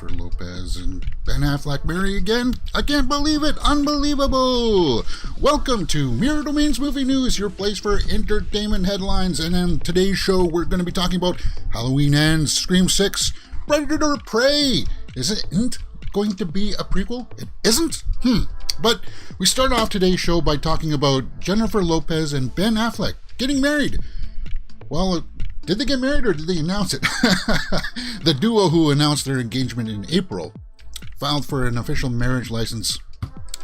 Jennifer Lopez and Ben Affleck marry again? I can't believe it! Unbelievable! Welcome to Mirror Domains Movie News, your place for entertainment headlines. And on today's show, we're going to be talking about Halloween Ends, Scream 6, Predator Prey. Is it going to be a prequel? It isn't? But we start off today's show by talking about Jennifer Lopez and Ben Affleck getting married. Well, did they get married or did they announce it? The duo, who announced their engagement in April, filed for an official marriage license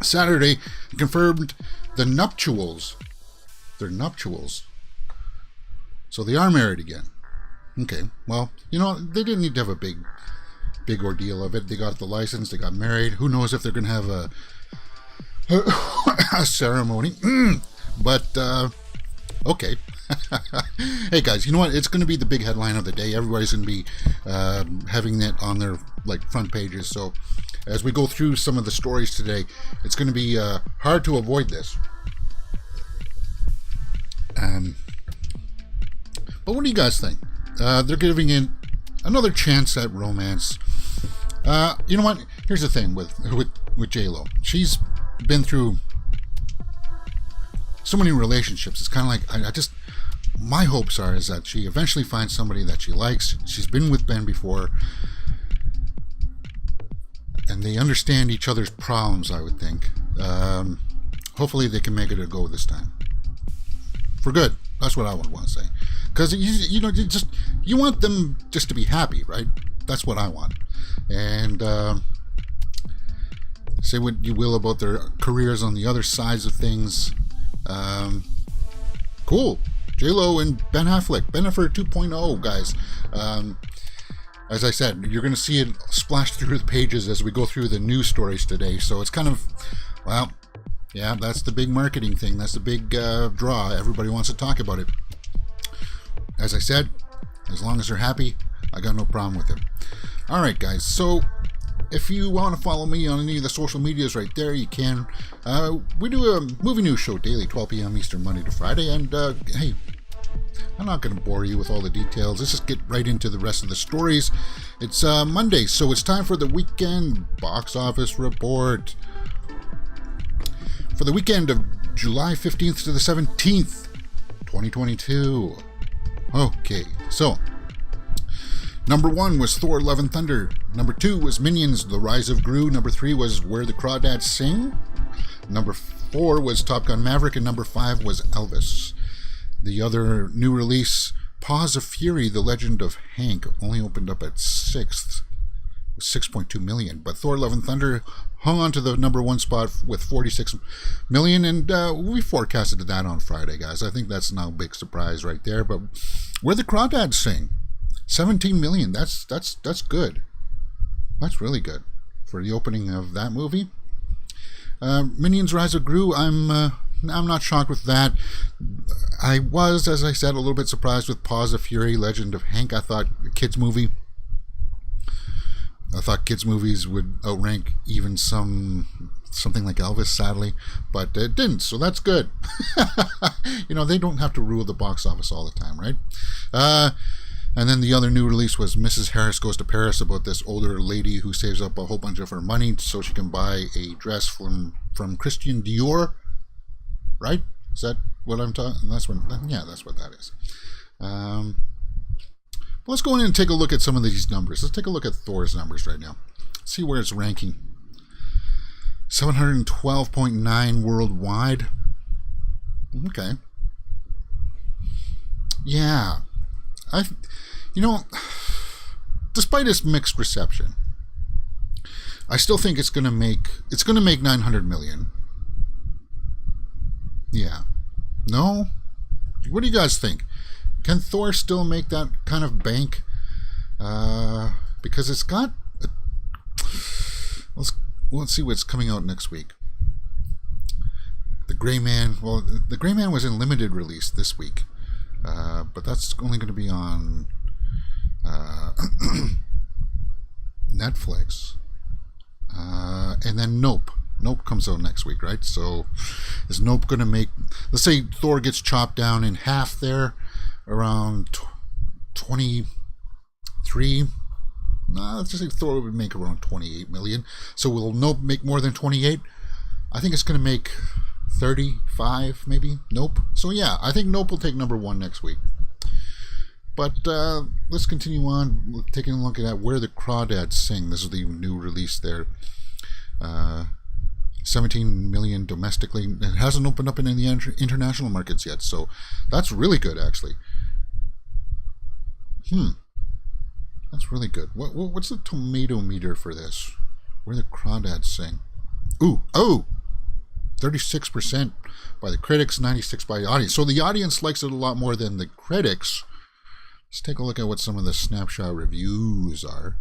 Saturday and confirmed the nuptials. Their nuptials. So they are married again. Okay, well, they didn't need to have a big ordeal of it. They got the license, they got married. Who knows if they're going to have a ceremony. But, okay. Hey guys, you know what? It's going to be the big headline of the day. Everybody's going to be having it on their front pages. So as we go through some of the stories today, it's going to be hard to avoid this. But what do you guys think? They're giving it another chance at romance. You know what? Here's the thing with J-Lo. She's been through so many relationships. It's kind of like my hopes is that she eventually finds somebody that she likes. She's been with Ben before, and they understand each other's problems, I would think. Hopefully they can make it a go this time for good. That's what I would want to say, because you want them just to be happy, right? That's what I want. And say what you will about their careers on the other sides of things. Cool. J-Lo and Ben Affleck, Bennifer 2.0, guys. As I said, you're going to see it splash through the pages as we go through the news stories today. So it's kind of, well, yeah, that's the big marketing thing. That's the big draw. Everybody wants to talk about it. As I said, as long as they're happy, I got no problem with it. All right, guys. So if you want to follow me on any of the social medias right there, you can. We do a movie news show daily, 12 p.m. Eastern, Monday to Friday. And, hey, I'm not going to bore you with all the details. Let's just get right into the rest of the stories. It's Monday, so it's time for the weekend box office report. For the weekend of July 15th to the 17th, 2022. Okay, so number 1 was Thor: Love and Thunder. Number 2 was Minions: The Rise of Gru. Number 3 was Where the Crawdads Sing. Number 4 was Top Gun Maverick. And number 5 was Elvis. The other new release, Paws of Fury: The Legend of Hank, only opened up at 6th, 6.2 million. But Thor: Love and Thunder hung on to the number 1 spot with 46 million. And we forecasted that on Friday, guys. I think that's now a big surprise right there. But Where the Crawdads Sing, 17 million. That's good. That's really good for the opening of that movie. Minions: Rise of Gru, I'm not shocked with that. I was, as I said, a little bit surprised with Paws of Fury: Legend of Hank. I thought kids movies would outrank even something like Elvis, sadly, but it didn't, so that's good. They don't have to rule the box office all the time, right? And then the other new release was Mrs. Harris Goes to Paris, about this older lady who saves up a whole bunch of her money so she can buy a dress from Christian Dior, right? Is that what I'm talking? That's what that is. Let's go in and take a look at some of these numbers. Let's take a look at Thor's numbers right now. See where it's ranking. 712.9 worldwide. Okay. Yeah. Despite its mixed reception, I still think it's going to make 900 million. Yeah. No? What do you guys think? Can Thor still make that kind of bank? Because it's got... Let's see what's coming out next week. The Gray Man... Well, The Gray Man was in limited release this week. But that's only going to be on Netflix. And then Nope. Nope comes out next week, right? So is Nope going to make... Let's say Thor gets chopped down in half there, around 23 let's just say Thor would make around 28 million. So will Nope make more than 28? I think it's going to make 35, maybe. Nope. So yeah, I think Nope will take number one next week. But let's continue on, taking a look at Where the Crawdads Sing. This is the new release there. 17 million domestically. It hasn't opened up in the international markets yet, so that's really good, actually. That's really good. What's the tomato meter for this? Where the Crawdads Sing. 36% by the critics, 96% by the audience. So the audience likes it a lot more than the critics. Let's take a look at what some of the snapshot reviews are.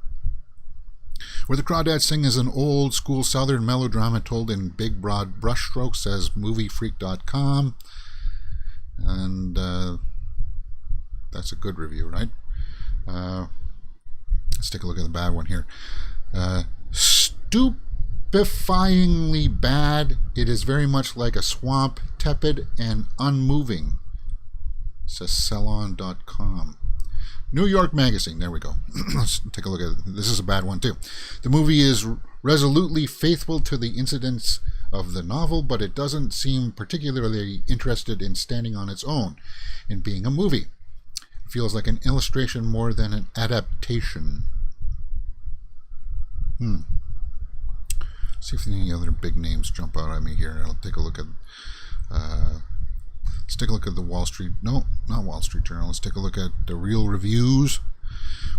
Where the Crawdads Sing is an old school southern melodrama told in big broad brushstrokes, says moviefreak.com. And that's a good review, right? Let's take a look at the bad one here. Stupefyingly bad. It is very much like a swamp, tepid and unmoving, says Sellon.com. New York Magazine, there we go. Let's take a look at it. This is a bad one too. The movie is resolutely faithful to the incidents of the novel, but it doesn't seem particularly interested in standing on its own, in being a movie. It feels like an illustration more than an adaptation. See if any other big names jump out at me here. I'll take a look at let's take a look at the Wall Street, no, not Wall Street Journal. Let's take a look at the real reviews.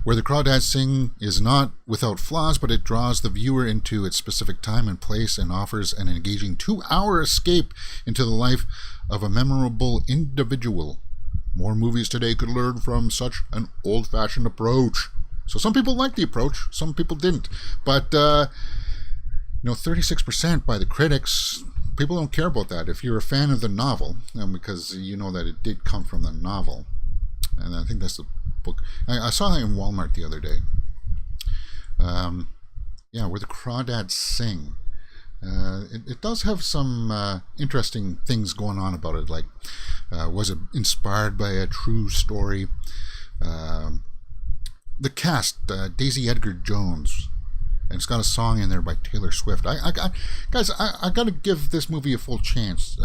Where the Crawdads Sing is not without flaws, but it draws the viewer into its specific time and place and offers an engaging 2-hour escape into the life of a memorable individual. More movies today could learn from such an old-fashioned approach. So some people liked the approach, some people didn't. But, 36% by the critics. People don't care about that. If you're a fan of the novel, because you know that it did come from the novel, and I think that's the book. I saw that in Walmart the other day. Where the Crawdads Sing. It does have some interesting things going on about it. Like, was it inspired by a true story? The cast, Daisy Edgar Jones. And it's got a song in there by Taylor Swift. Guys, I got to give this movie a full chance.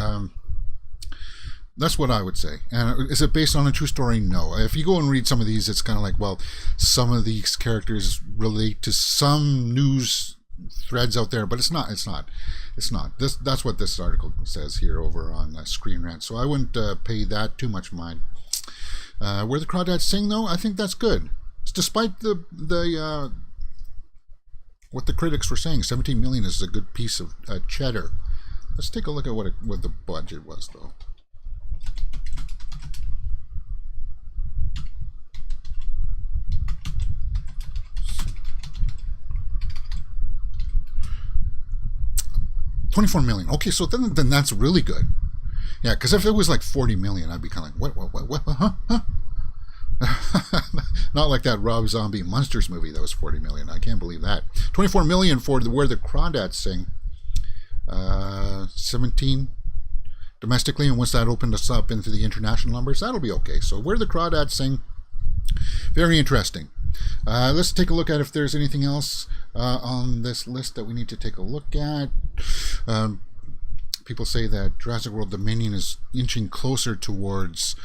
That's what I would say. And is it based on a true story? No. If you go and read some of these, it's kind of like, well, some of these characters relate to some news threads out there, but it's not. That's what this article says here over on Screen Rant. So I wouldn't pay that too much mind. Where the Crawdads Sing, though, I think that's good. Despite the what the critics were saying, 17 million is a good piece of cheddar. Let's take a look at what the budget was, though. $24 million. Okay, so then that's really good. Yeah, because if it was like 40 million, I'd be kind of like, what, huh? Not like that Rob Zombie Monsters movie that was 40 million. I can't believe that. 24 million for Where the Crawdads Sing. 17 domestically, and once that opened us up into the international numbers, that'll be okay. So Where the Crawdads Sing, very interesting. Let's take a look at if there's anything else on this list that we need to take a look at. People say that Jurassic World Dominion is inching closer towards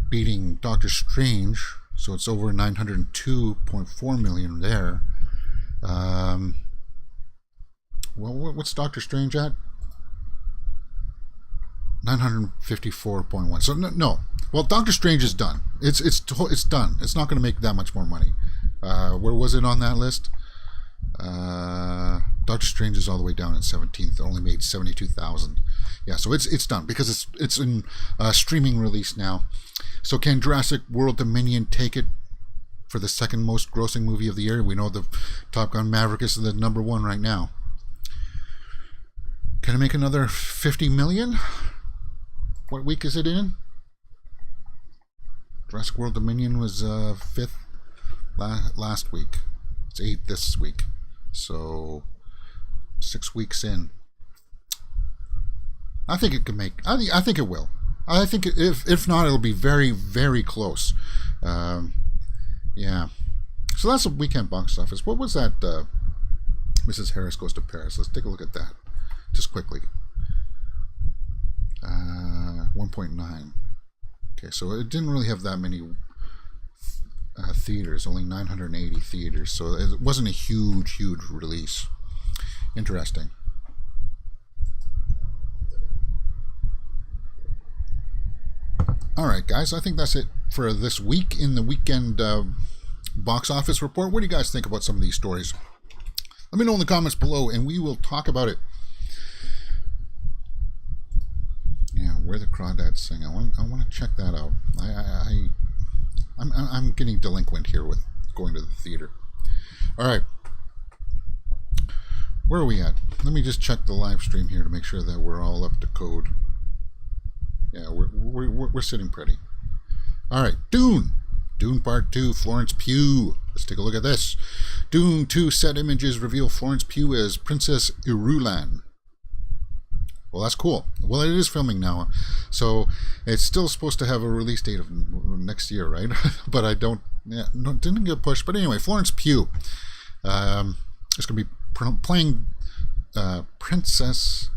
beating Doctor Strange, so it's over 902.4 million there. What's Doctor Strange at? 954.1. So no. Well, Doctor Strange is done. It's done. It's not going to make that much more money. Where was it on that list? Doctor Strange is all the way down in 17th. It only made 72,000. Yeah, so it's done because it's in streaming release now. So can Jurassic World Dominion take it for the second most grossing movie of the year? We know the Top Gun Maverick is the number one right now. Can it make another 50 million? What week is it in? Jurassic World Dominion was 5th last week. It's 8th this week. So 6 weeks in. I think it can make. I think it will. I think if not, it'll be very, very close. Yeah. So that's a weekend box office. What was that? Mrs. Harris Goes to Paris. Let's take a look at that just quickly. 1.9. Okay, so it didn't really have that many theaters, only 980 theaters, so it wasn't a huge release. Interesting. Alright guys, I think that's it for this week in the weekend box office report. What do you guys think about some of these stories? Let me know in the comments below and we will talk about it. Yeah, Where the Crawdads Sing. I want to check that out. I'm getting delinquent here with going to the theater. Alright. Where are we at? Let me just check the live stream here to make sure that we're all up to code. Yeah, we're sitting pretty. Alright, Dune. Dune Part 2, Florence Pugh. Let's take a look at this. Dune 2 set images reveal Florence Pugh as Princess Irulan. Well, that's cool. Well, it is filming now, so it's still supposed to have a release date of next year, right? But I didn't get pushed. But anyway, Florence Pugh is going to be playing Princess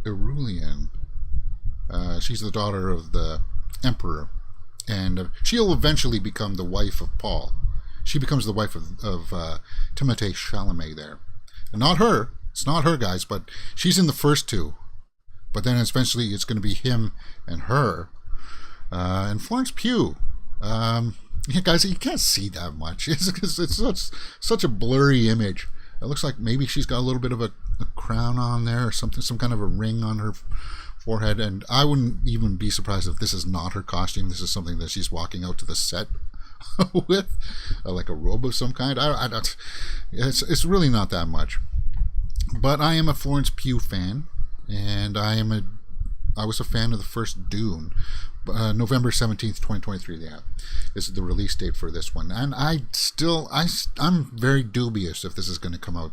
Irulan. She's the daughter of the Emperor, and she'll eventually become the wife of Paul. She becomes the wife of Timothée Chalamet there. And not her. It's not her, guys, but she's in the first two. But then eventually it's going to be him and her. And Florence Pugh. Yeah, guys, you can't see that much. It's such a blurry image. It looks like maybe she's got a little bit of a crown on there or something, some kind of a ring on her forehead. And I wouldn't even be surprised if this is not her costume. This is something that she's walking out to the set with, like a robe of some kind. I don't. It's really not that much. But I am a Florence Pugh fan, and I was a fan of the first Dune. November 17th, 2023. Yeah, this is the release date for this one, and I'm very dubious if this is going to come out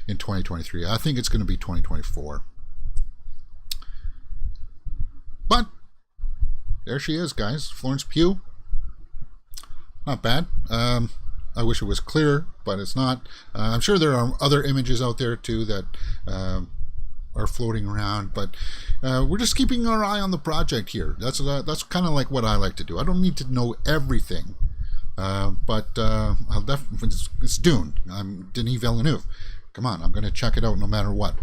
in 2023. I think it's going to be 2024. But there she is, guys. Florence Pugh. Not bad. I wish it was clearer, but it's not. I'm sure there are other images out there too that are floating around, but we're just keeping our eye on the project here. That's kind of like what I like to do. I don't need to know everything, but I'll definitely. It's Dune. I'm Denis Villeneuve. Come on, I'm going to check it out no matter what.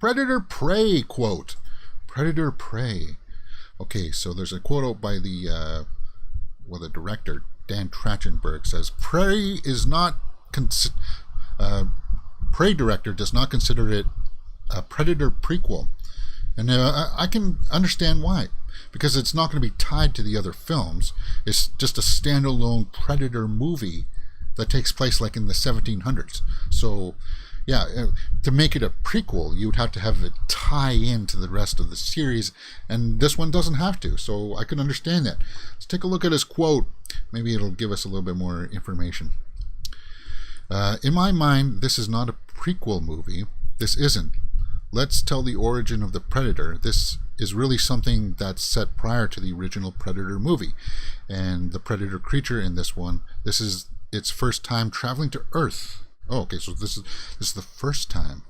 Predator Prey quote. Predator Prey. Okay, so there's a quote out by the director, Dan Trachtenberg, says, Prey director does not consider it a Predator prequel. And I can understand why. Because it's not going to be tied to the other films. It's just a standalone Predator movie that takes place like in the 1700s. So, yeah, to make it a prequel, you would have to have it tie into the rest of the series, and this one doesn't have to, so I can understand that. Let's take a look at his quote. Maybe it'll give us a little bit more information. In my mind, this is not a prequel movie. This isn't. Let's tell the origin of the Predator. This is really something that's set prior to the original Predator movie, and the Predator creature in this one, this is its first time traveling to Earth. Oh, okay, so this is the first time.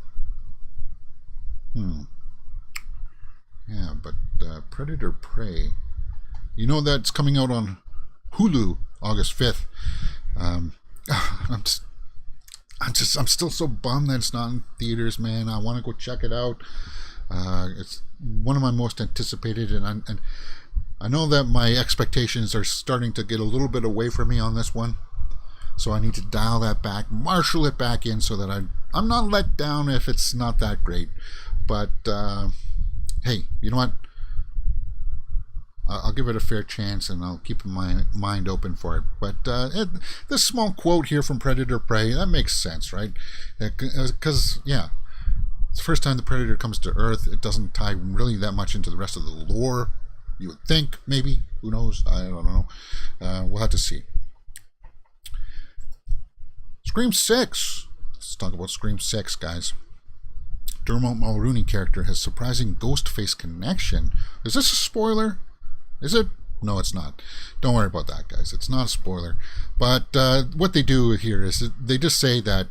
Yeah, but Predator Prey. You know that's coming out on Hulu August 5th. I'm still so bummed that it's not in theaters, man. I want to go check it out. It's one of my most anticipated, and I know that my expectations are starting to get a little bit away from me on this one. So I need to dial that back, marshal it back in so that I'm not let down if it's not that great. But, hey, you know what? I'll give it a fair chance and I'll keep my mind open for it. But this small quote here from Predator Prey, that makes sense, right? Because, yeah, it's the first time the Predator comes to Earth. It doesn't tie really that much into the rest of the lore. You would think, maybe. Who knows? I don't know. We'll have to see. Scream 6. Let's talk about Scream 6, guys. Dermot Mulroney character has surprising ghost face connection. Is this a spoiler? Is it? No, it's not. Don't worry about that, guys. It's not a spoiler. But what they do here is they just say that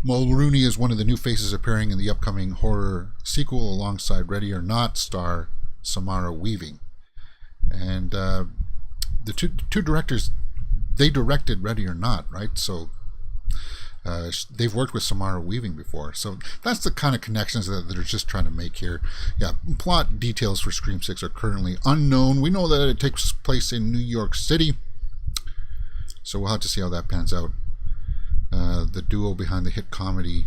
Mulrooney is one of the new faces appearing in the upcoming horror sequel alongside Ready or Not star Samara Weaving. And the two directors, they directed Ready or Not, right? So they've worked with Samara Weaving before. So that's the kind of connections that they're just trying to make here. Yeah, plot details for Scream 6 are currently unknown. We know that it takes place in New York City. So we'll have to see how that pans out. The duo behind the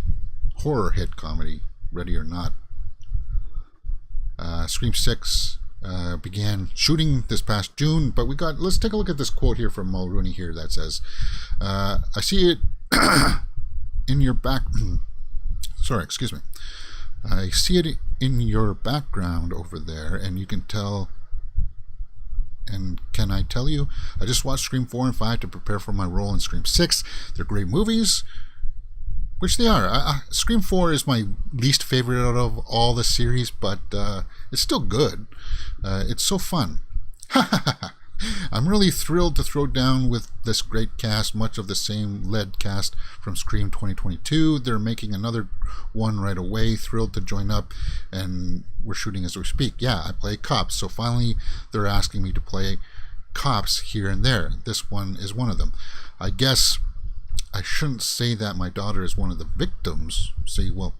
horror hit comedy, Ready or Not. Scream 6 began shooting this past June, but let's take a look at this quote here from Mulrooney here that says, I see it in your back, sorry, excuse me. I see it in your background over there, and you can tell, and can I tell you, I just watched Scream 4 and 5 to prepare for my role in Scream 6. They're great movies, which they are. Scream 4 is my least favorite out of all the series, but it's still good. It's so fun. I'm really thrilled to throw down with this great cast, much of the same lead cast from Scream 2022. They're making another one right away. Thrilled to join up, and we're shooting as we speak. Yeah, I play cops, so finally they're asking me to play cops here and there. This one is one of them. I guess I shouldn't say that my daughter is one of the victims. See, well,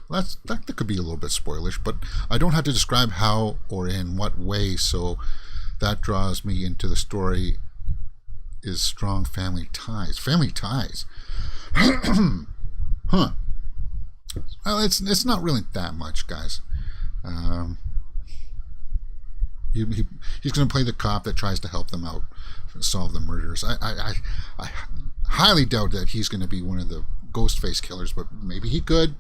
that could be a little bit spoilish, but I don't have to describe how or in what way, so that draws me into the story is strong family ties. Family ties? Huh. Well, it's not really that much, guys. He's going to play the cop that tries to help them out, solve the murders. I highly doubt that he's going to be one of the Ghostface killers, but maybe he could.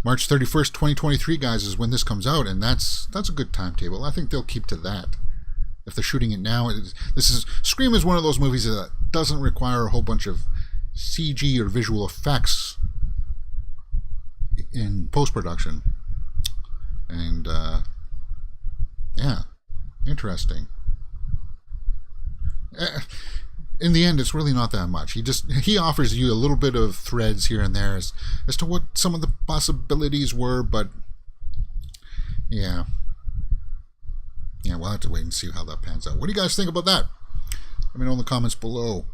March 31st, 2023, guys, is when this comes out, and that's a good timetable. I think they'll keep to that. If they're shooting it now, Scream is one of those movies that doesn't require a whole bunch of CG or visual effects in post-production. And, yeah, interesting. In the end, it's really not that much. He offers you a little bit of threads here and there as to what some of the possibilities were, but yeah, we'll have to wait and see how that pans out. What do you guys think about that? Let me know in the comments below.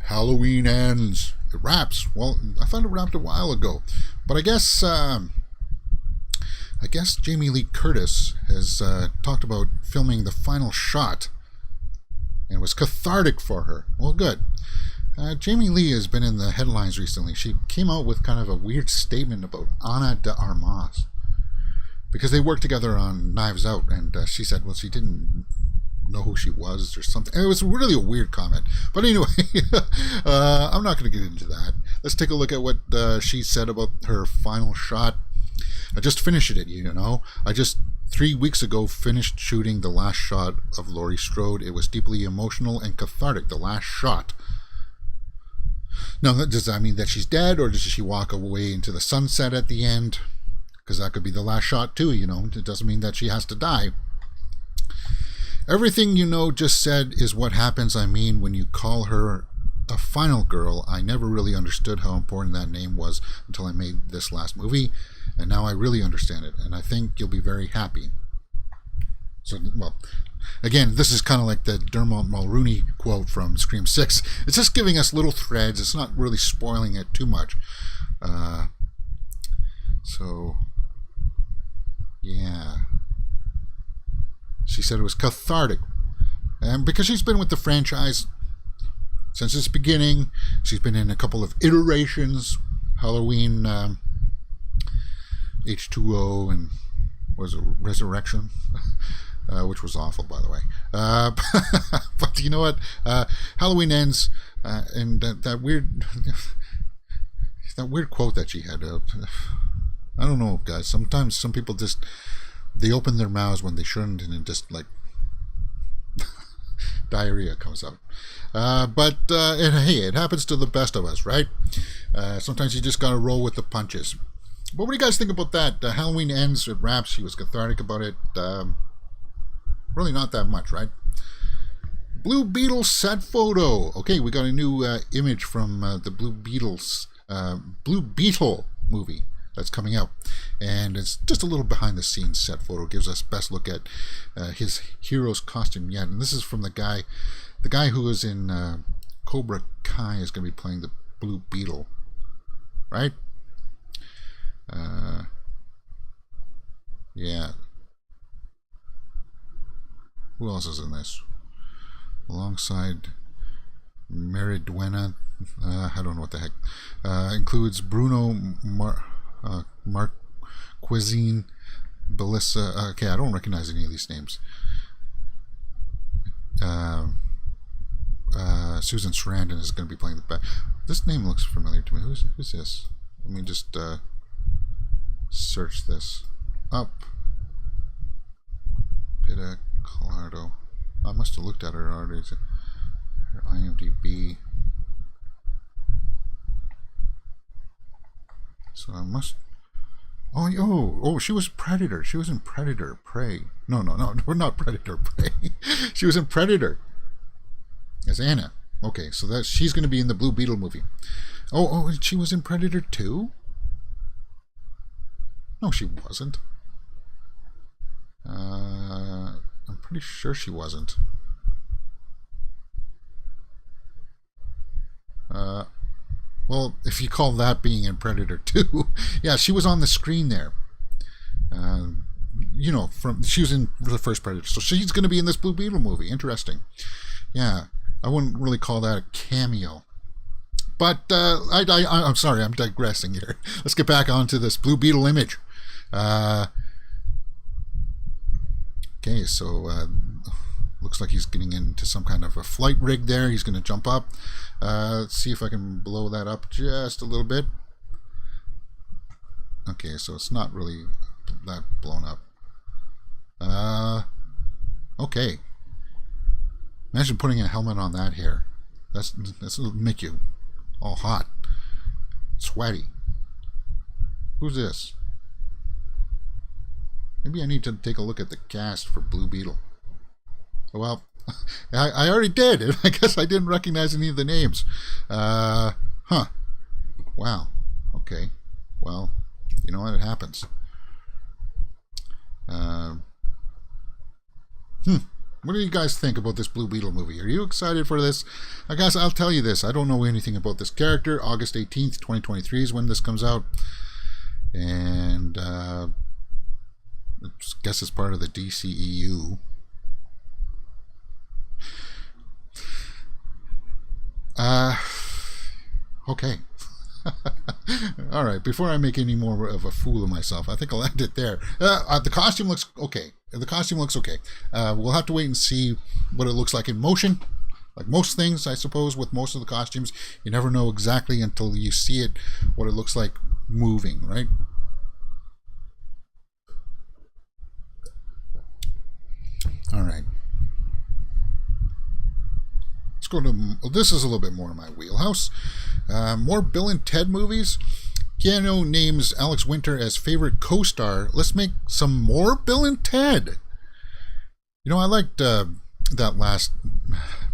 Halloween ends. It wraps. Well, I thought it wrapped a while ago, but I guess Jamie Lee Curtis has talked about filming the final shot, and it was cathartic for her. Well, good. Jamie Lee has been in the headlines recently. She came out with kind of a weird statement about Ana de Armas, because they worked together on Knives Out, and she said, well, she didn't know who she was or something. And it was really a weird comment. But anyway, I'm not going to get into that. Let's take a look at what she said about her final shot. I just finished it, I just 3 weeks ago finished shooting the last shot of Laurie Strode. It was deeply emotional and cathartic, the last shot. Now, does that mean that she's dead, or does she walk away into the sunset at the end? Because that could be the last shot too, It doesn't mean that she has to die. Everything just said is what happens. I mean, when you call her a final girl, I never really understood how important that name was until I made this last movie. And now I really understand it, and I think you'll be very happy. So, well, again, this is kind of like the Dermot Mulrooney quote from Scream 6. It's just giving us little threads. It's not really spoiling it too much. So, yeah. She said it was cathartic. And because she's been with the franchise since its beginning, she's been in a couple of iterations. Halloween... H2O and was it Resurrection, which was awful, by the way. But you know what? Halloween ends, and that weird quote that she had. I don't know, guys. Sometimes some people they open their mouths when they shouldn't, and it just diarrhea comes out. But hey, it happens to the best of us, right? Sometimes you just gotta roll with the punches. But what do you guys think about that? Halloween ends, it wraps. She was cathartic about it. Really not that much, right? Blue Beetle set photo. Okay, we got a new image from the Blue Beetle movie that's coming out, and it's just a little behind the scenes set photo. Gives us best look at his hero's costume yet, and this is from the guy who was in Cobra Kai is going to be playing the Blue Beetle, right? Yeah. Who else is in this? Alongside Meriduena, I don't know what the heck. Includes Bruno Marquezine, Belissa. Okay, I don't recognize any of these names. Susan Sarandon is going to be playing the back. This name looks familiar to me. Who's this? Let me just search this up. Pita Colorado. I must have looked at her already. Her IMDb. So I must. Oh! She was Predator. She was in Predator. Prey. No, not Predator. Prey. She was in Predator as Anna. Okay, so she's going to be in the Blue Beetle movie. Oh! She was in Predator 2. No, she wasn't. I'm pretty sure she wasn't. Well, if you call that being in Predator 2, yeah, she was on the screen there. She was in the first Predator, so she's going to be in this Blue Beetle movie. Interesting. Yeah, I wouldn't really call that a cameo. But I'm sorry, I'm digressing here. Let's get back onto this Blue Beetle image. Okay, so looks like he's getting into some kind of a flight rig there. He's going to jump up. Let's see if I can blow that up just a little bit. Okay, so it's not really that blown up. Okay. Imagine putting a helmet on that hair. That'll make you all hot, sweaty. Who's this? Maybe I need to take a look at the cast for Blue Beetle. Well, I already did. I guess I didn't recognize any of the names. Wow. Okay. Well, you know what? It happens. What do you guys think about this Blue Beetle movie? Are you excited for this? I guess I'll tell you this. I don't know anything about this character. August 18th, 2023 is when this comes out. And I guess it's part of the DCEU. Okay. All right, before I make any more of a fool of myself, I think I'll end it there. The costume looks okay. We'll have to wait and see what it looks like in motion. Like most things, I suppose, with most of the costumes, you never know exactly until you see it, what it looks like moving, right? All right. Let's go to, this is a little bit more in my wheelhouse. More Bill and Ted movies. Keanu names Alex Winter as favorite co-star. Let's make some more Bill and Ted. You know, I liked that last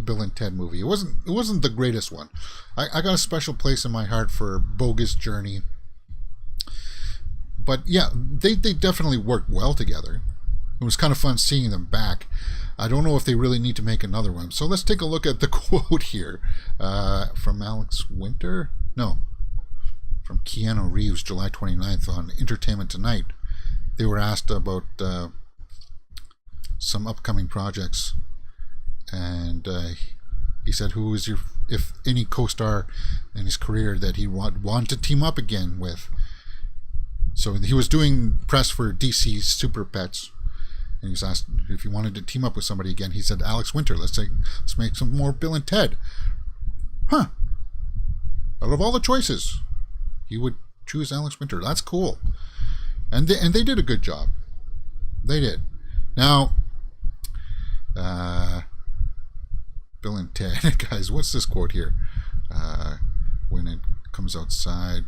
Bill and Ted movie. It wasn't the greatest one. I got a special place in my heart for Bogus Journey. But yeah, they definitely worked well together. It was kind of fun seeing them back. I don't know if they really need to make another one. So let's take a look at the quote here from Alex Winter. No, from Keanu Reeves, July 29th on Entertainment Tonight. They were asked about some upcoming projects, and he said who is if any co-star in his career that he want to team up again with. So he was doing press for DC Super Pets, and he was asked if he wanted to team up with somebody again. He said Alex Winter. Let's make some more Bill and Ted. Huh. Out of all the choices, he would choose Alex Winter. That's cool. And they did a good job. They did. Now, Bill and Ted. Guys, what's this quote here? When it comes outside,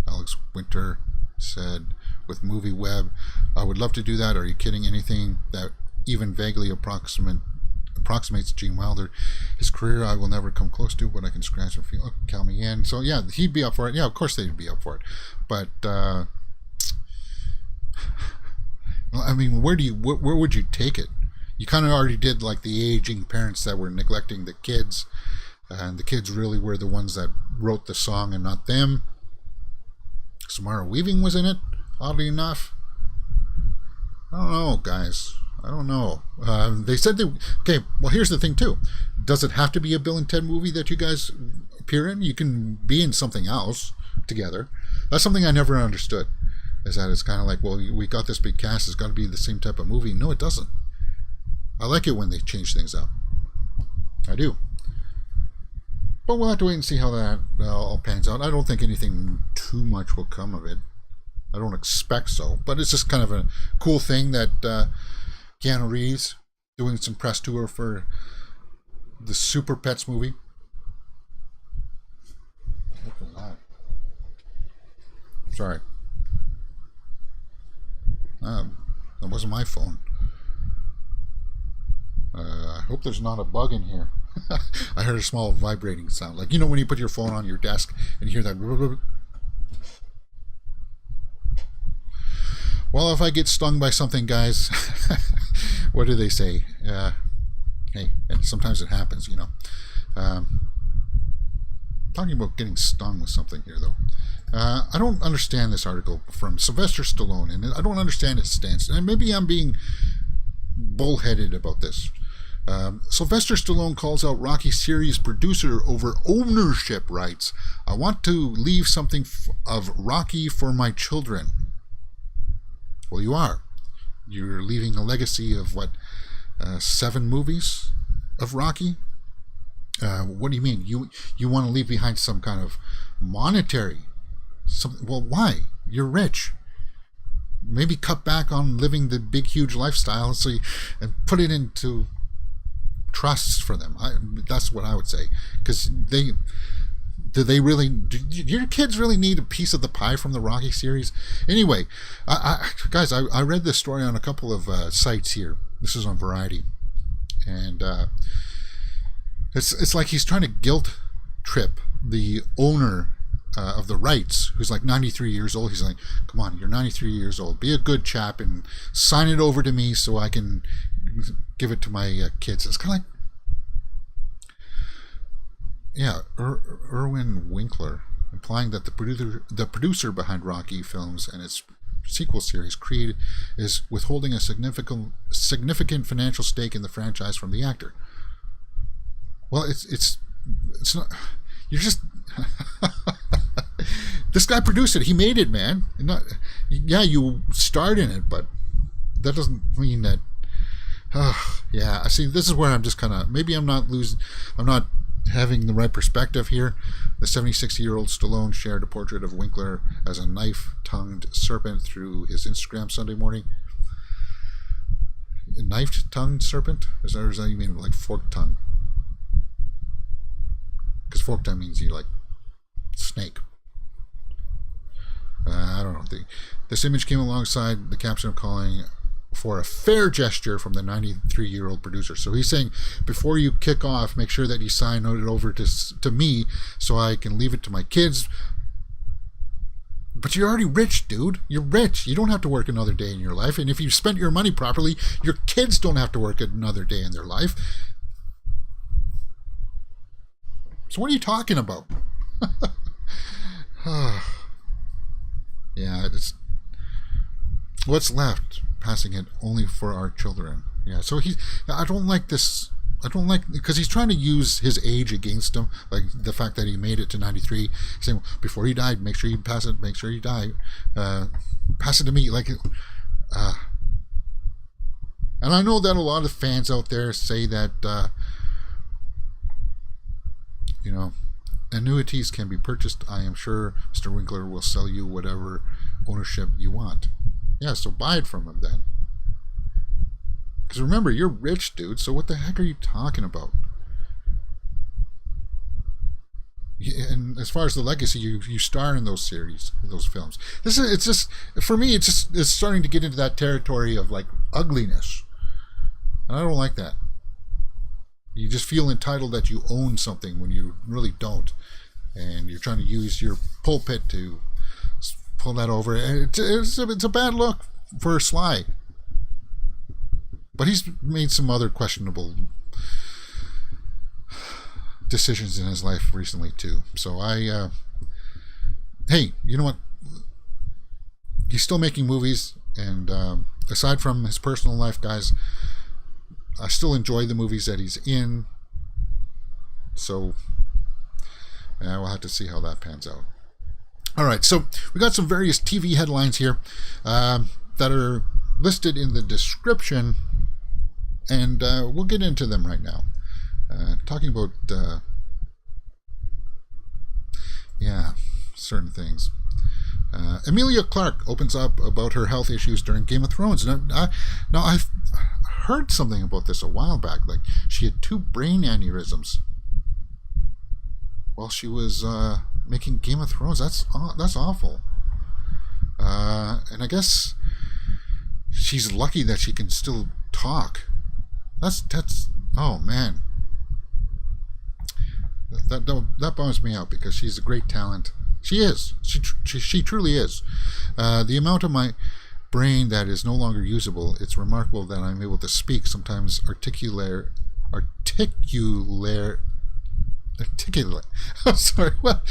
Alex Winter said with Movie Web, I would love to do that. Are you kidding? Anything that even vaguely approximates Gene Wilder. His career I will never come close to, but I can scratch and feel. Oh, count me in. So yeah, he'd be up for it. Yeah, of course they'd be up for it. But I mean, where would you take it? You kind of already did like the aging parents that were neglecting the kids, and the kids really were the ones that wrote the song and not them. Samara Weaving was in it, oddly enough. I don't know, guys. I don't know. They said they... Okay, well, here's the thing, too. Does it have to be a Bill and Ted movie that you guys appear in? You can be in something else together. That's something I never understood. Is that it's kind of like, well, we got this big cast. It's got to be the same type of movie. No, it doesn't. I like it when they change things up. I do. But we'll have to wait and see how that all pans out. I don't think anything too much will come of it. I don't expect so. But it's just kind of a cool thing that Keanu Reeves doing some press tour for the Super Pets movie. Look at that. Sorry. That wasn't my phone. I hope there's not a bug in here. I heard a small vibrating sound. Like, you know when you put your phone on your desk and you hear that... Well, if I get stung by something, guys, what do they say? Hey, and sometimes it happens, you know. Talking about getting stung with something here, though. I don't understand this article from Sylvester Stallone, and I don't understand its stance. And maybe I'm being bullheaded about this. Sylvester Stallone calls out Rocky series producer over ownership rights. I want to leave something of Rocky for my children. Well, you are. You're leaving a legacy of what, 7 movies of Rocky? What do you mean? You want to leave behind some kind of monetary? Well, why? You're rich. Maybe cut back on living the big, huge lifestyle and put it into trusts for them. That's what I would say. Because do your kids really need a piece of the pie from the Rocky series? Anyway, guys, I read this story on a couple of sites here. This is on Variety. And it's like he's trying to guilt trip the owner of the rights, who's like 93 years old. He's like, come on, you're 93 years old. Be a good chap and sign it over to me so I can give it to my kids. It's kind of like, yeah, Irwin Winkler, implying that the producer behind Rocky films and its sequel series created is withholding a significant financial stake in the franchise from the actor. Well, it's not. You're just. This guy produced it. He made it, man. Yeah, you starred in it, but that doesn't mean that. Yeah, I see. This is where I'm just kind of. Maybe I'm not having the right perspective here. The 76-year-old Stallone shared a portrait of Winkler as a knife-tongued serpent through his Instagram Sunday morning. A knife-tongued serpent? Is that you mean like forked tongue? Because forked tongue means you like snake. I don't know. This image came alongside the caption of calling for a fair gesture from the 93-year-old producer. So he's saying, before you kick off, make sure that you sign it over to me so I can leave it to my kids. But you're already rich, dude. You're rich. You don't have to work another day in your life. And if you spent your money properly, your kids don't have to work another day in their life. So what are you talking about? Yeah, it's what's left, passing it only for our children. Yeah, so I don't like this. I don't like, because he's trying to use his age against him, like the fact that he made it to 93. He's saying, well, before he died, make sure you pass it. Make sure you die. Pass it to me, like. And I know that a lot of fans out there say that. Annuities can be purchased. I am sure Mr. Winkler will sell you whatever ownership you want. Yeah, so buy it from him then. Because remember, you're rich, dude, so what the heck are you talking about? and as far as the legacy, you star in those series, in those films. It's just, for me, it's starting to get into that territory of like ugliness, and I don't like that. You just feel entitled that you own something when you really don't, and you're trying to use your pulpit to pull that over. It's a bad look for Sly, but he's made some other questionable decisions in his life recently too. So hey, you know what? He's still making movies, and aside from his personal life, guys, I still enjoy the movies that he's in. So we'll have to see how that pans out. All right, so we got some various TV headlines here that are listed in the description, and we'll get into them right now. Talking about certain things. Emilia Clarke opens up about her health issues during Game of Thrones. Now I've heard something about this a while back. Like, she had 2 brain aneurysms while she was making Game of Thrones. That's awful. And I guess she's lucky that she can still talk. That's oh man. That bums me out, because she's a great talent. She is. She truly is. The amount of my brain that is no longer usable, it's remarkable that I'm able to speak, sometimes articulate. I'm sorry. Well,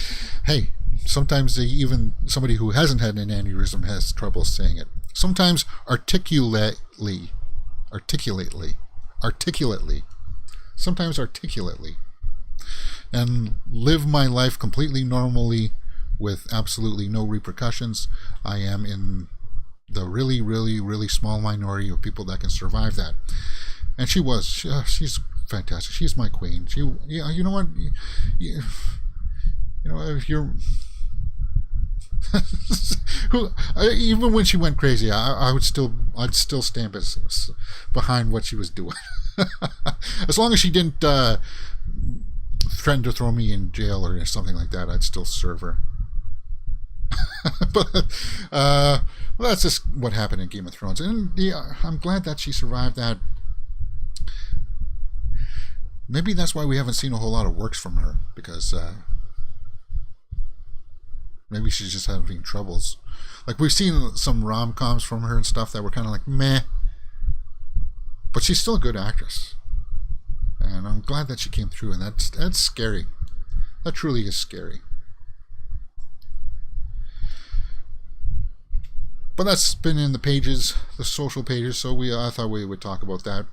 hey, sometimes even somebody who hasn't had an aneurysm has trouble saying it. Sometimes articulately. Sometimes articulately. And live my life completely normally with absolutely no repercussions. I am in the really, really, really small minority of people that can survive that. And she's fantastic. She's my queen. You know what? If you're even when she went crazy, I'd still stand behind what she was doing. As long as she didn't threaten to throw me in jail or something like that, I'd still serve her. But well, that's just what happened in Game of Thrones, and I'm glad that she survived that. Maybe that's why we haven't seen a whole lot of works from her, because maybe she's just having troubles. Like, we've seen some rom-coms from her and stuff that were kind of like meh, but she's still a good actress, and I'm glad that she came through. And that's scary. That truly is scary. But that's been in the pages, the social pages, so I thought we would talk about that.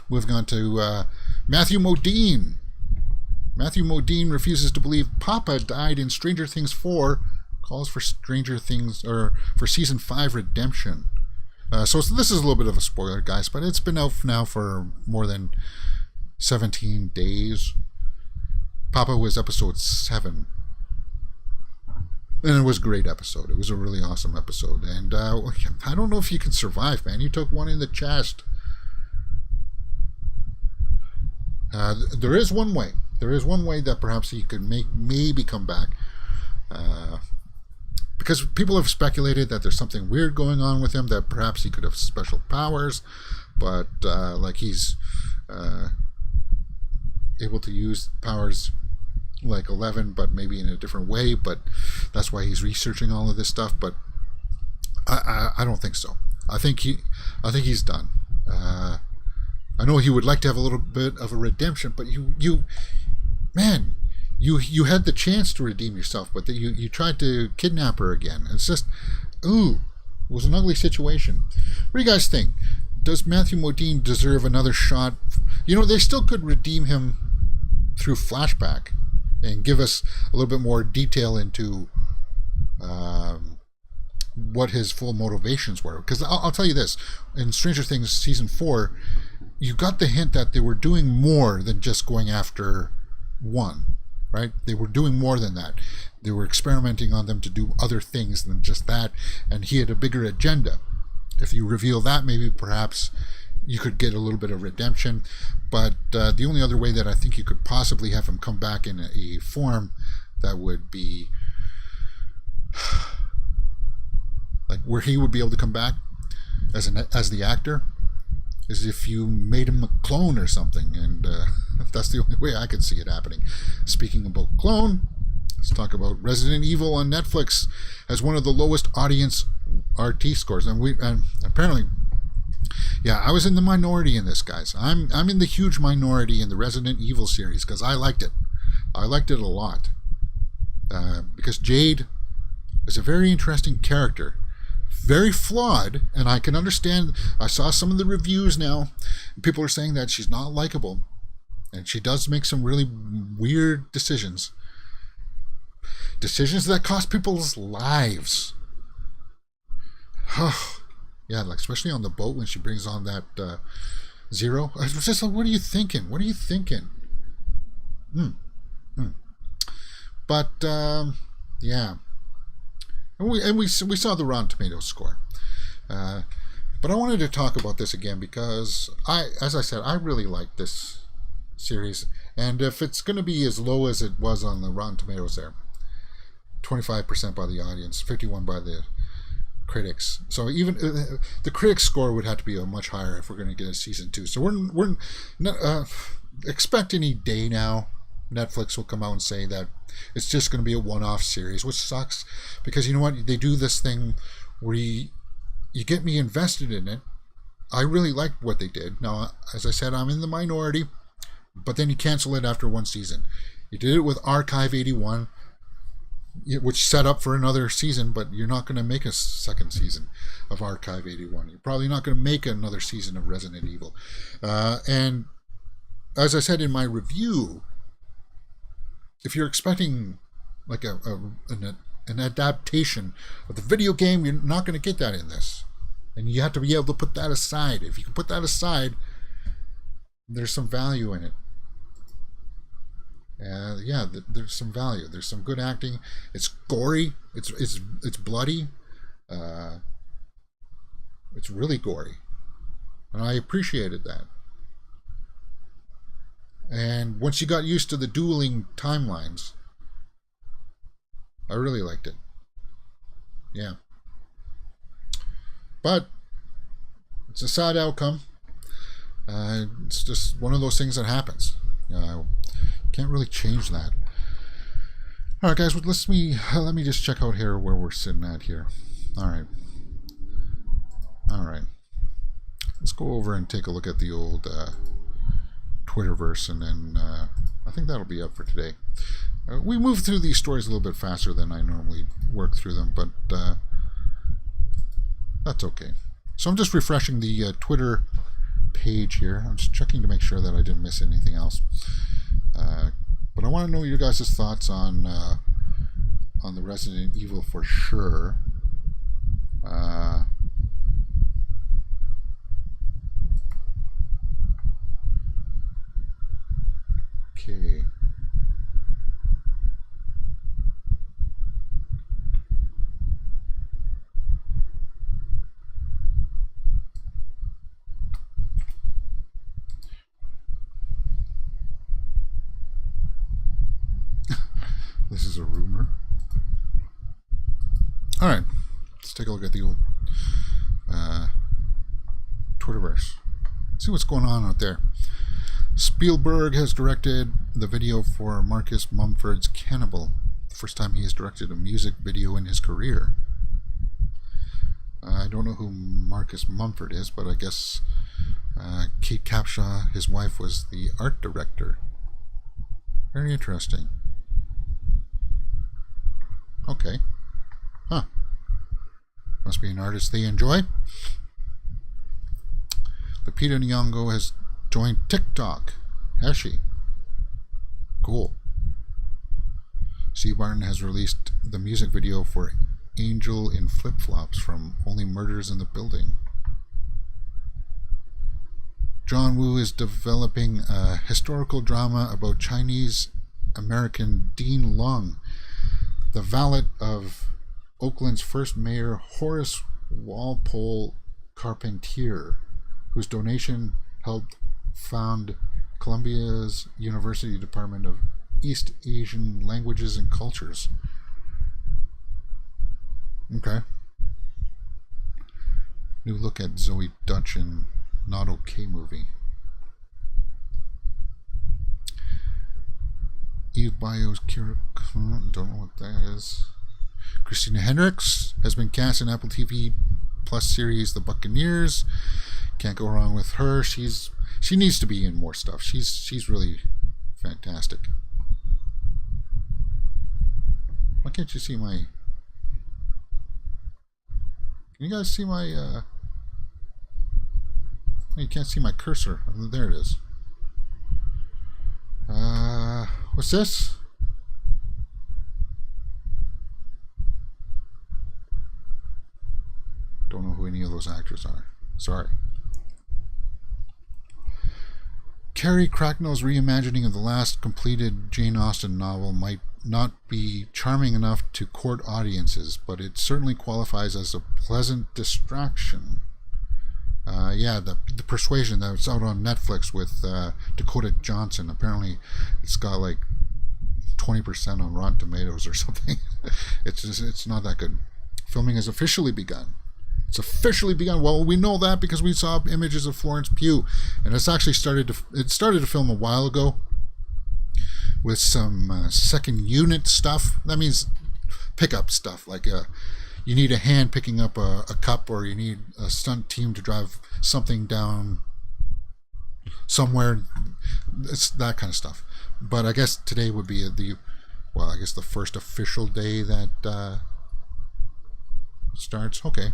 Moving on to Mathew Modine. Mathew Modine refuses to believe Papa died in Stranger Things 4, calls for Stranger Things, or for Season 5 redemption. So this is a little bit of a spoiler, guys, but it's been out now for more than 17 days. Papa was episode 7. And it was a great episode. It was a really awesome episode. And I don't know if you can survive, man. You took one in the chest. There is one way. There is one way that perhaps he could maybe come back. Because people have speculated that there's something weird going on with him, that perhaps he could have special powers. But like he's able to use powers like 11, but maybe in a different way. But that's why he's researching all of this stuff. But I don't think so. I think he's done. I know he would like to have a little bit of a redemption, but you had the chance to redeem yourself, but you tried to kidnap her again. It's just, it was an ugly situation. What do you guys think? Does Mathew Modine deserve another shot? They still could redeem him through flashback and give us a little bit more detail into what his full motivations were. Because I'll tell you this, in Stranger Things Season 4, you got the hint that they were doing more than just going after one, right? They were doing more than that. They were experimenting on them to do other things than just that, and he had a bigger agenda. If you reveal that, maybe perhaps you could get a little bit of redemption. But the only other way that I think you could possibly have him come back in a form that would be like where he would be able to come back as the actor is if you made him a clone or something, and that's the only way I could see it happening. Speaking about clone, let's talk about Resident Evil on Netflix has one of the lowest audience RT scores, and apparently, yeah, I was in the minority in this, guys. I'm in the huge minority in the Resident Evil series because I liked it. I liked it a lot because Jade is a very interesting character. Very flawed, and I can understand. I saw some of the reviews now. People are saying that she's not likable, and she does make some really weird decisions that cost people's lives. Yeah, like especially on the boat when she brings on that Zero. I was just like, what are you thinking? But yeah. And we saw the Rotten Tomatoes score. But I wanted to talk about this again because as I said, I really like this series. And if it's going to be as low as it was on the Rotten Tomatoes there, 25% by the audience, 51% by the critics. So even the critics score would have to be a much higher if we're going to get a season 2. So we're not, expect any day now. Netflix will come out and say that it's just going to be a one-off series, which sucks because you know what? They do this thing where you get me invested in it. I really liked what they did. Now, as I said, I'm in the minority, but then you cancel it after one season. You did it with Archive 81, which set up for another season, but you're not going to make a second season of Archive 81. You're probably not going to make another season of Resident Evil. And as I said in my review, if you're expecting like an adaptation of the video game, you're not going to get that in this. And you have to be able to put that aside. If you can put that aside, there's some value in it. Yeah, there's some value. There's some good acting. It's gory. It's bloody. It's really gory. And I appreciated that. And once you got used to the dueling timelines, I really liked it. Yeah. But it's a sad outcome. It's just one of those things that happens. Can't really change that. All right, guys. Let me just check out here where we're sitting at here. All right. Let's go over and take a look at the old Twitterverse, and then I think that'll be up for today. We move through these stories a little bit faster than I normally work through them, but that's okay. So I'm just refreshing the Twitter page here. I'm just checking to make sure that I didn't miss anything else. But I want to know your guys' thoughts on the Resident Evil for sure. Okay. This is a rumor. All right, let's take a look at the old Twitterverse. See what's going on out there. Spielberg has directed the video for Marcus Mumford's Cannibal. The first time he has directed a music video in his career. I don't know who Marcus Mumford is, but I guess Kate Capshaw, his wife, was the art director. Very interesting. Okay. Huh. Must be an artist they enjoy. Lupita Nyong'o has joined TikTok. Has she? Cool. Steve Martin has released the music video for Angel in Flip-Flops from Only Murders in the Building. John Woo is developing a historical drama about Chinese-American Dean Lung, the valet of Oakland's first mayor, Horace Walpole Carpentier, whose donation helped found Columbia's University Department of East Asian languages and cultures. Okay. New look at Zoe Dutch in Not Okay movie. Eve Bio's Kira. Don't know what that is. Christina Hendricks has been cast in Apple TV Plus series The Buccaneers. Can't go wrong with her. She needs to be in more stuff. She's really fantastic. Why can't you see my? Can you guys see my? You can't see my cursor. There it is. What's this? Don't know who any of those actors are. Sorry. Carrie Cracknell's reimagining of the last completed Jane Austen novel might not be charming enough to court audiences, but it certainly qualifies as a pleasant distraction. The Persuasion that's out on Netflix with Dakota Johnson. Apparently, it's got like 20% on Rotten Tomatoes or something. It's not that good. Filming has officially begun. It's officially begun. Well, we know that because we saw images of Florence Pugh, and it's actually started to film a while ago with some second unit stuff. That means pickup stuff, like you need a hand picking up a cup, or you need a stunt team to drive something down somewhere. It's that kind of stuff. But I guess today would be the first official day that starts. Okay.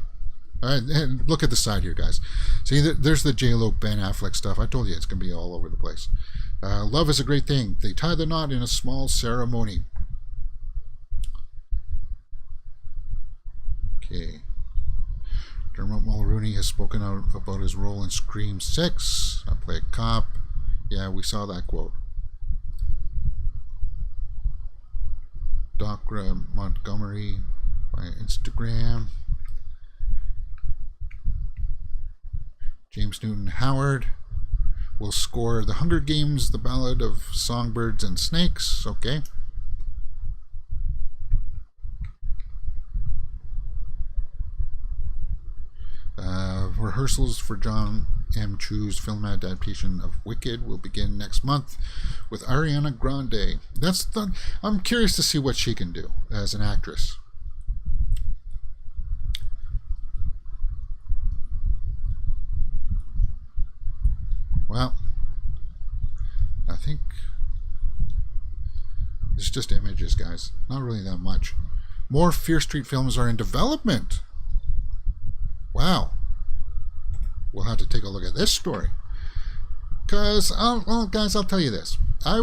All right, and look at the side here, guys. See, there's the J-Lo Ben Affleck stuff. I told you it's going to be all over the place. Love is a great thing. They tie the knot in a small ceremony. Okay. Dermot Mulroney has spoken out about his role in Scream 6. I play a cop. Yeah, we saw that quote. Docra Montgomery by Instagram. James Newton Howard will score The Hunger Games, The Ballad of Songbirds and Snakes. Okay. Rehearsals for John M. Chu's film adaptation of Wicked will begin next month with Ariana Grande. I'm curious to see what she can do as an actress. Well, I think it's just images, guys. Not really that much. More Fear Street films are in development. Wow. We'll have to take a look at this story. Because, guys, I'll tell you this. I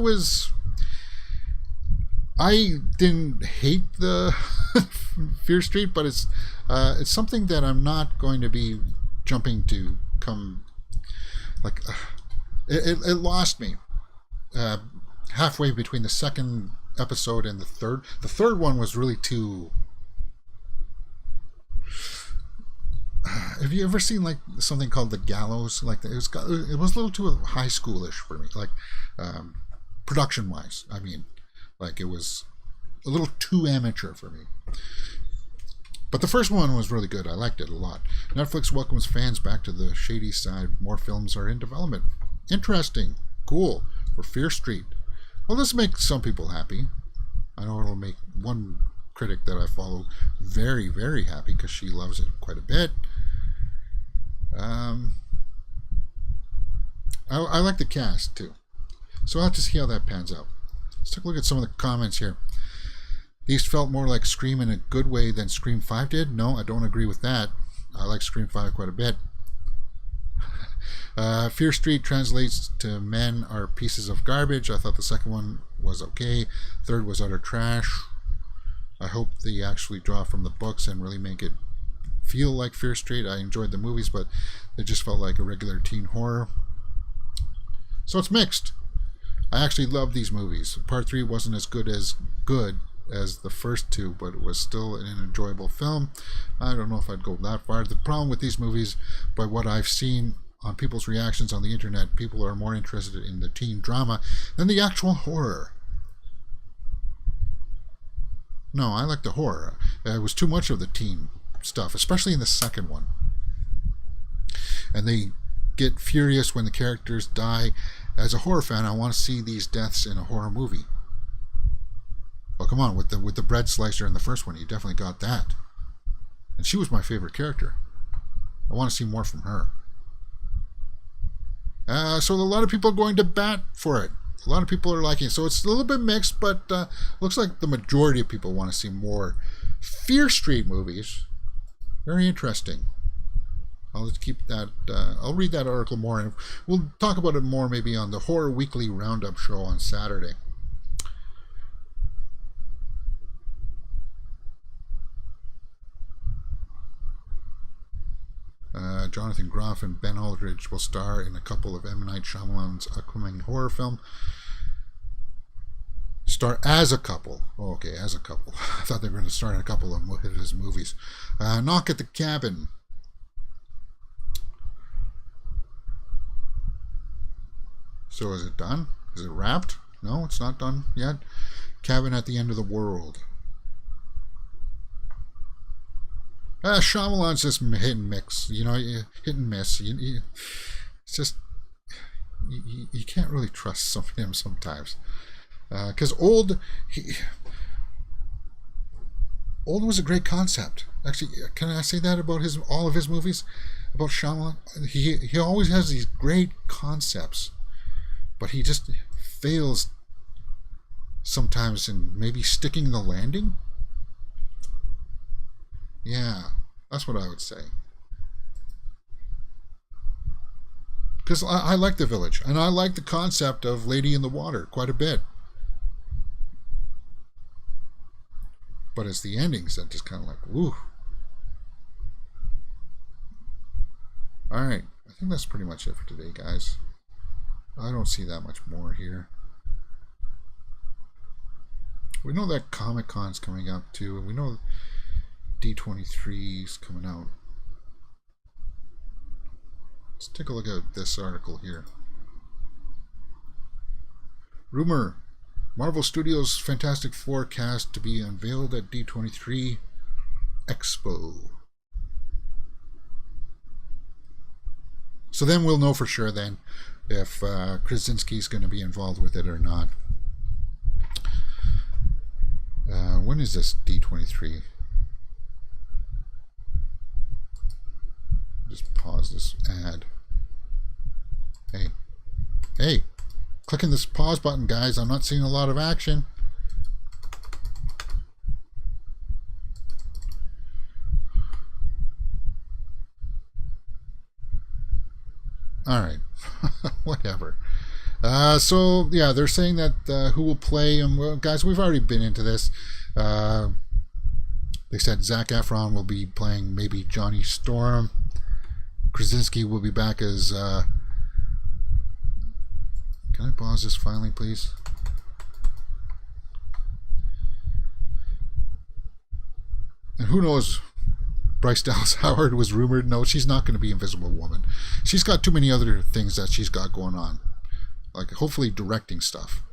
didn't hate the Fear Street, but it's something that I'm not going to be jumping to come. Like, it lost me halfway between the second episode and the third. The third one was really too. Have you ever seen like something called The Gallows? Like it was a little too high schoolish for me. Like production wise, I mean, like it was a little too amateur for me. But the first one was really good. I liked it a lot. Netflix welcomes fans back to the shady side. More films are in development. Interesting. Cool. For Fear Street. Well, this makes some people happy. I know it'll make one critic that I follow very, very happy because she loves it quite a bit. I like the cast too. So I'll have to see how that pans out. Let's take a look at some of the comments here. These felt more like Scream in a good way than Scream 5 did. No, I don't agree with that. I like Scream 5 quite a bit. Fear Street translates to Men Are Pieces of Garbage. I thought the second one was okay. Third was utter trash. I hope they actually draw from the books and really make it feel like Fear Street. I enjoyed the movies, but it just felt like a regular teen horror. So it's mixed. I actually love these movies. Part 3 wasn't as good as the first two, but it was still an enjoyable film. I don't know if I'd go that far. The problem with these movies, by what I've seen on people's reactions on the internet, people are more interested in the teen drama than the actual horror. No, I like the horror. It was too much of the teen stuff, especially in the second one. And they get furious when the characters die. As a horror fan, I want to see these deaths in a horror movie. Well, come on, with the bread slicer in the first one, you definitely got that. And she was my favorite character. I want to see more from her. So a lot of people are going to bat for it. A lot of people are liking it. So it's a little bit mixed, but looks like the majority of people want to see more Fear Street movies. Very interesting. I'll just keep that. I'll read that article more, and we'll talk about it more maybe on the Horror Weekly Roundup show on Saturday. Jonathan Groff and Ben Aldridge will star in a couple of M. Night Shyamalan's upcoming horror film. Star as a couple. Oh, okay, as a couple. I thought they were going to star in a couple of his movies. Knock at the Cabin. So is it done? Is it wrapped? No, it's not done yet. Cabin at the End of the World. Shyamalan's just hit and mix, hit and miss. It's just you can't really trust him sometimes, because Old was a great concept. Actually, can I say that about all of his movies? About Shyamalan, he always has these great concepts, but he just fails sometimes in maybe sticking the landing. Yeah, that's what I would say. Because I like The Village, and I like the concept of Lady in the Water quite a bit. But it's the endings that just kind of like, woo. Alright, I think that's pretty much it for today, guys. I don't see that much more here. We know that Comic-Con's coming up too, and we know D23 is coming out. Let's take a look at this article here. Rumor: Marvel Studios' Fantastic Four cast to be unveiled at D23 Expo. So then we'll know for sure then if Krasinski's going to be involved with it or not. When is this D23? Just pause this ad. Hey, clicking this pause button, guys. I'm not seeing a lot of action. All right, whatever. So yeah, they're saying that who will play him. Well, guys, we've already been into this. They said Zac Efron will be playing maybe Johnny Storm. Krasinski will be back as. Can I pause this finally, please? And who knows? Bryce Dallas Howard was rumored. No, she's not going to be Invisible Woman. She's got too many other things that she's got going on, like hopefully directing stuff.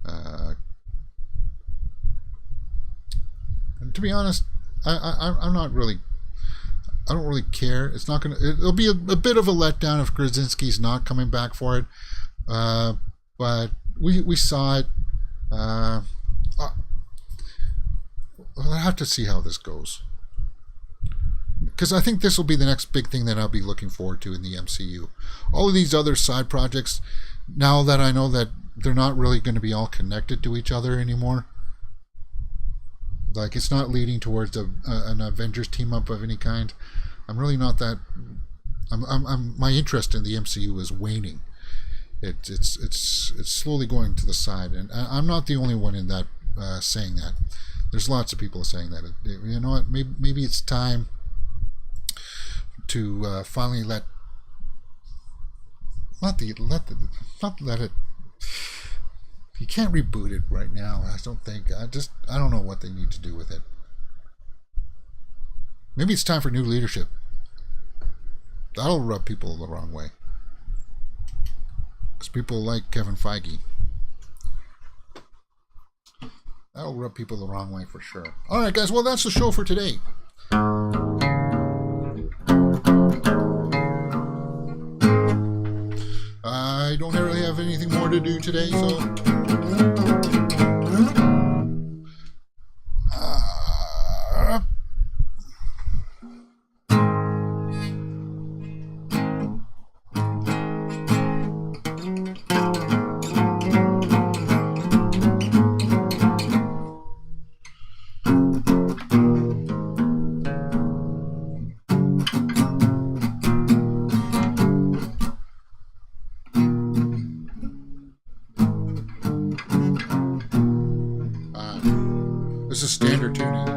And to be honest, I'm not really. I don't really care. It's not gonna. It'll be a bit of a letdown if Krasinski's not coming back for it. But we saw it. I'll have to see how this goes, because I think this will be the next big thing that I'll be looking forward to in the MCU. All of these other side projects, now that I know that they're not really going to be all connected to each other anymore. Like, it's not leading towards an Avengers team up of any kind. I'm really not that. My interest in the MCU is waning. It's slowly going to the side, and I'm not the only one in that saying that. There's lots of people saying that. You know what? Maybe it's time to finally let it. You can't reboot it right now. I don't think. I don't know what they need to do with it. Maybe it's time for new leadership. That'll rub people the wrong way, because people like Kevin Feige. That'll rub people the wrong way for sure. All right, guys. Well, that's the show for today. I don't really have anything more to do today, so... This is standard tuning.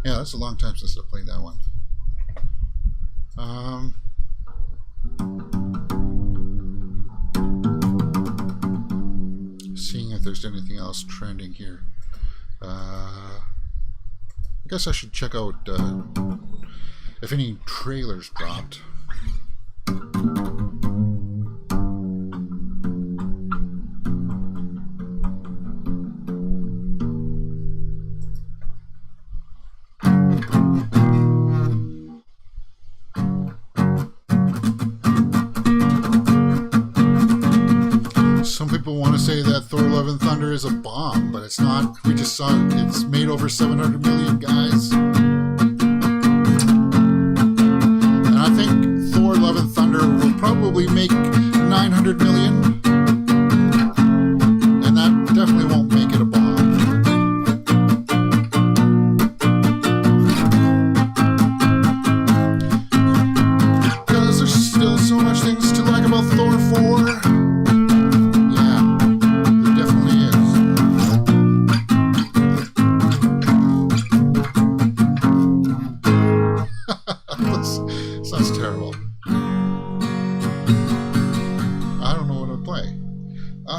That's a long time since I played that one. Seeing if there's anything else trending here. I guess I should check out if any trailers dropped. People want to say that Thor: Love and Thunder is a bomb, but it's not. We just saw it's made over 700 million, guys. And I think Thor: Love and Thunder will probably make 900 million. And that definitely won't make it a bomb. Because there's still so much things to like about Thor 4.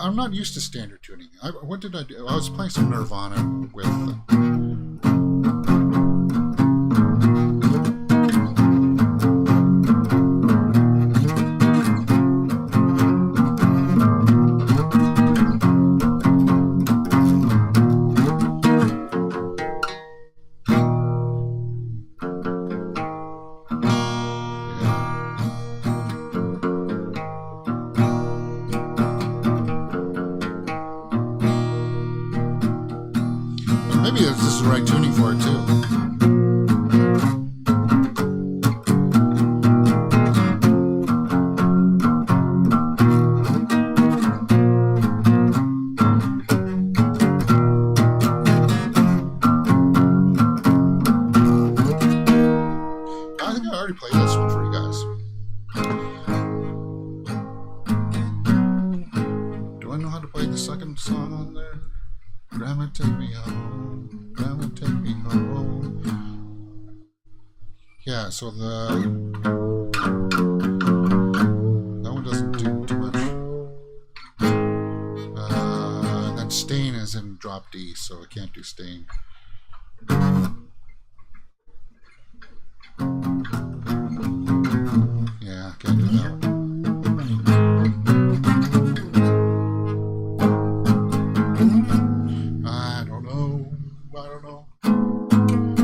I'm not used to standard tuning. What did I do? I was playing some Nirvana with... Maybe this is the right tuning for it too. I think I already played this one for you guys. Do I know how to play the second song on there? Grandma, take me home. Grandma, take me home. Yeah, so that one doesn't do too much. Then Stain is in drop D, so I can't do Stain. Yeah, can't do that one. I don't know.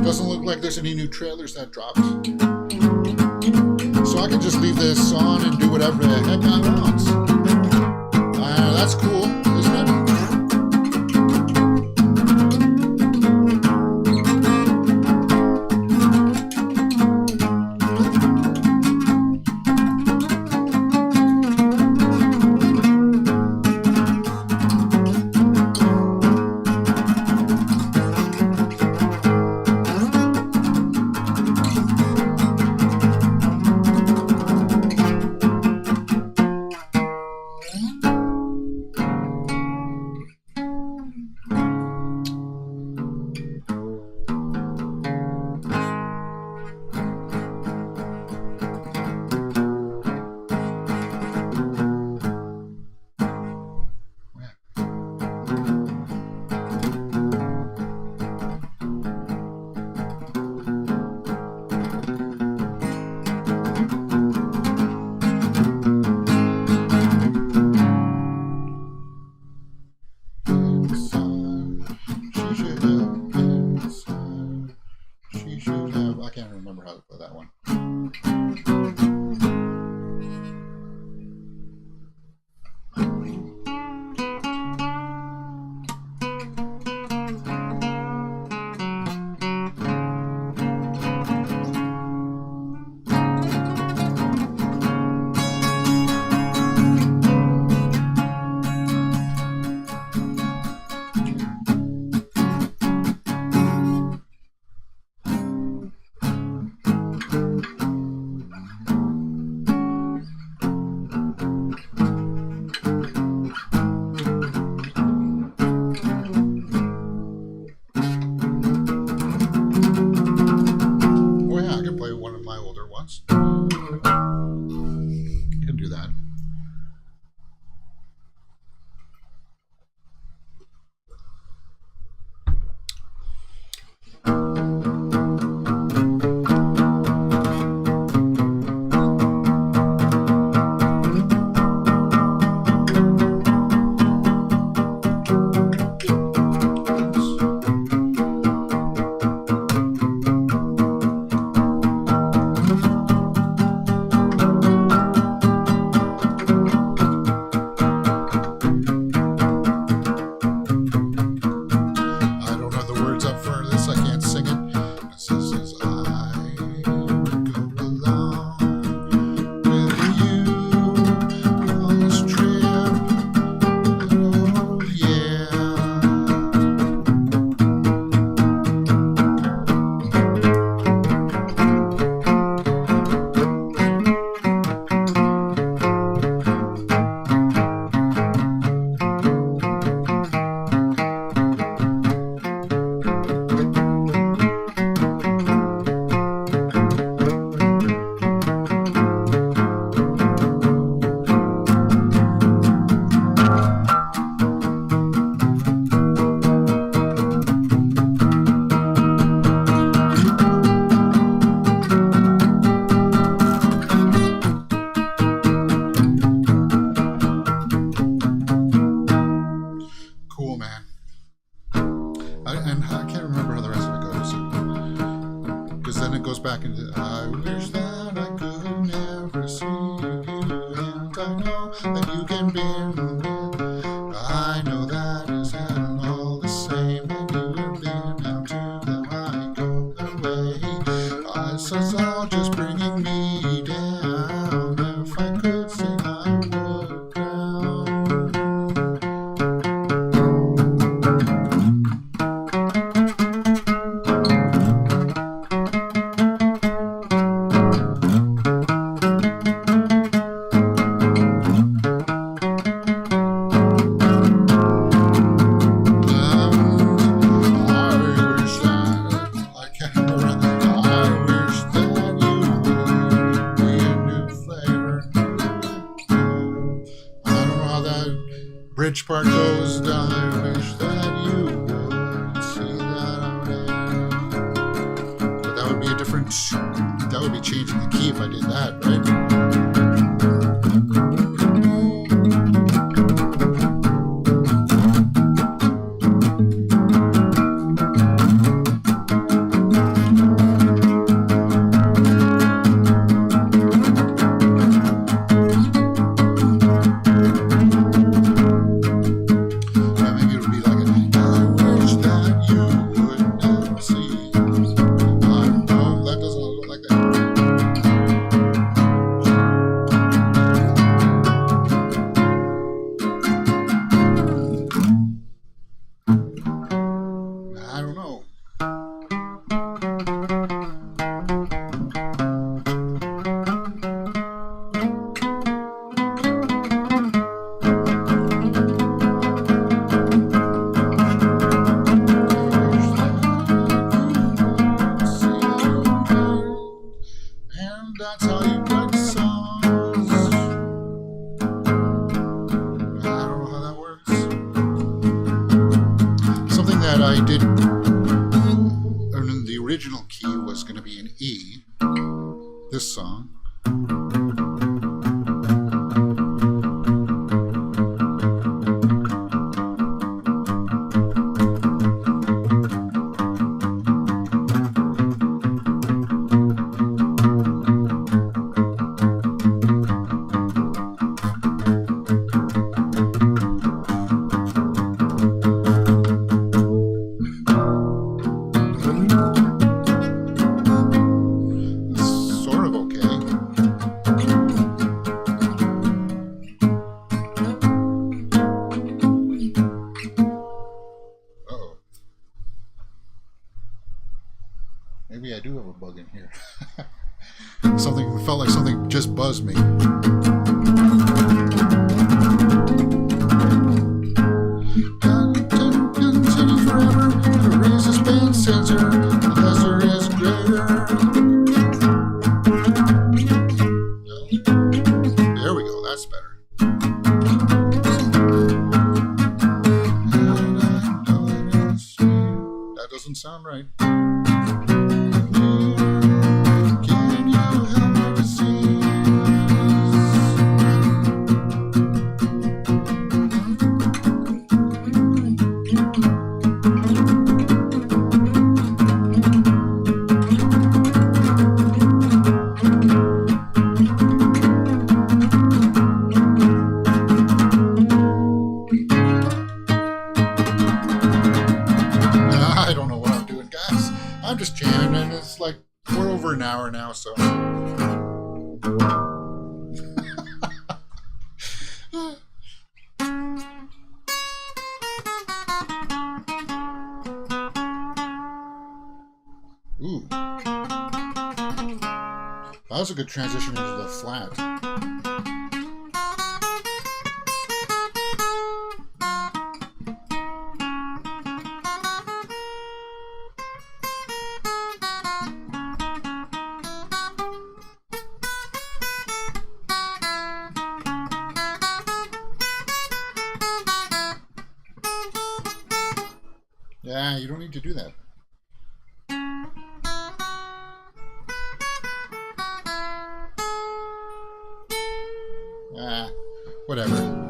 Doesn't look like there's any new trailers that dropped. So I can just leave this on and do whatever the heck I want. That's cool, isn't it? I can't remember how to play that one. Can do that. Back into I wish that I could never see you, and I know that you can bear me. I know that is heaven all the same, and you have been out to them I go the way. I says all just bringing me down. If I could sing I would drown. Bridge part goes down. I wish that you would see that out there. But that would be a different. That would be changing the key if I did that, right? that I did. The original key was going to be an E. This song. Maybe I do have a bug in here. Something felt like something just buzzed me. Continue forever to raise this band sensor. The lesser is greater. There we go. That's better. That doesn't sound right. I'm just jamming, and it's like we're over an hour now, so. Ooh. That was a good transition into the flat. Yeah, you don't need to do that. Ah, whatever.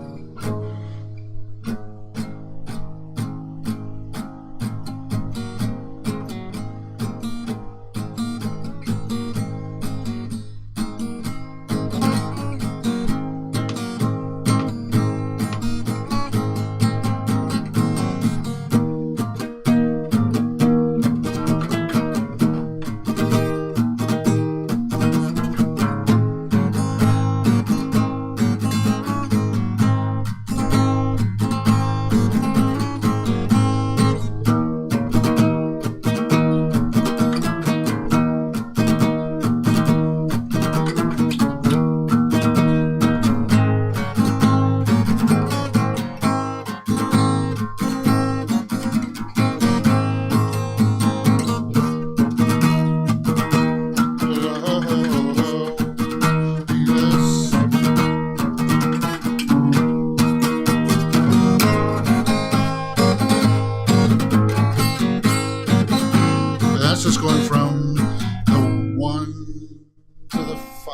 Just going from the 1 to the 5.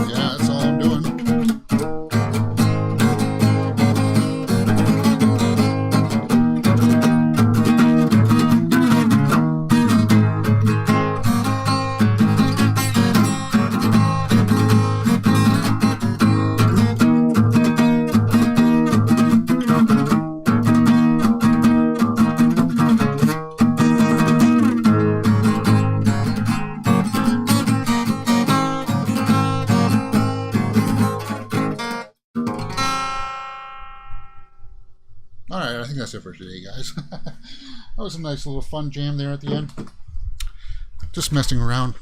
Yeah, that's all I'm doing. Alright, I think that's it for today, guys. That was a nice little fun jam there at the end. Just messing around.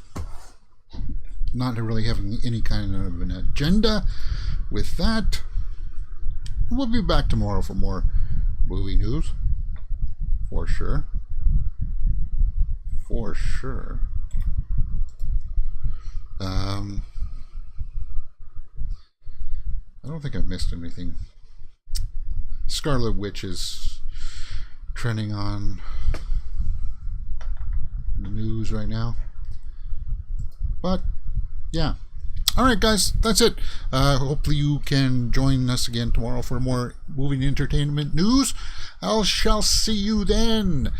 Not really having any kind of an agenda with that. We'll be back tomorrow for more movie news. For sure. For sure. I don't think I've missed anything. Scarlet Witch is trending on the news right now. But yeah. Alright guys, that's it. Hopefully you can join us again tomorrow for more movie and entertainment news. I shall see you then.